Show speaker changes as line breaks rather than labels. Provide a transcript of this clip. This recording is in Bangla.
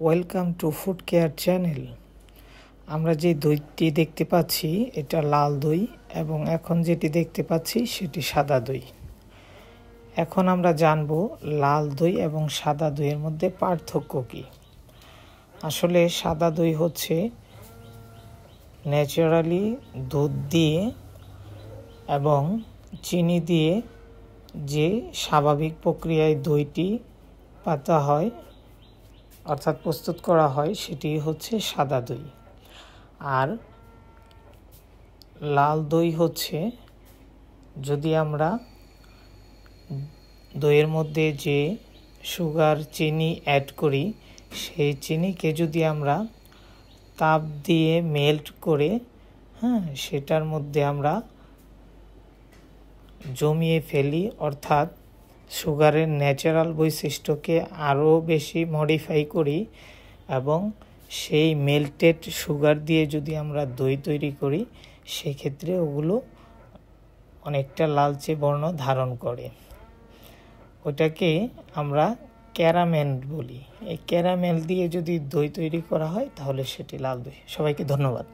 Welcome to food care channel. আমরা যে দইটি দেখতে পাচ্ছি এটা লাল দই এবং এখন যেটি দেখতে পাচ্ছি সেটি সাদা দই। এখন আমরা জানব লাল দই এবং সাদা দইয়ের মধ্যে পার্থক্য কী। আসলে সাদা দই হচ্ছে ন্যাচারালি দুধ দিয়ে এবং চিনি দিয়ে যে স্বাভাবিক প্রক্রিয়ায় দইটি পাতা হয় অর্থাৎ প্রস্তুত করা হয় সেটি হচ্ছে সাদা দই। আর লাল দই হচ্ছে যদি আমরা দইয়ের মধ্যে যে সুগার চিনি অ্যাড করি সেই চিনিকে যদি আমরা তাপ দিয়ে মেল্ট করে সেটার মধ্যে আমরা জমিয়ে ফেলি, অর্থাৎ সুগারের ন্যাচারাল বৈশিষ্ট্যকে আরও বেশি মডিফাই করি এবং সেই মেল্টেড সুগার দিয়ে যদি আমরা দই তৈরি করি সেক্ষেত্রে ওগুলো অনেকটা লালচে বর্ণ ধারণ করে। ওটাকে আমরা ক্যারামেল বলি। এই ক্যারামেল দিয়ে যদি দই তৈরি করা হয় তাহলে সেটি লাল দই। সবাইকে ধন্যবাদ।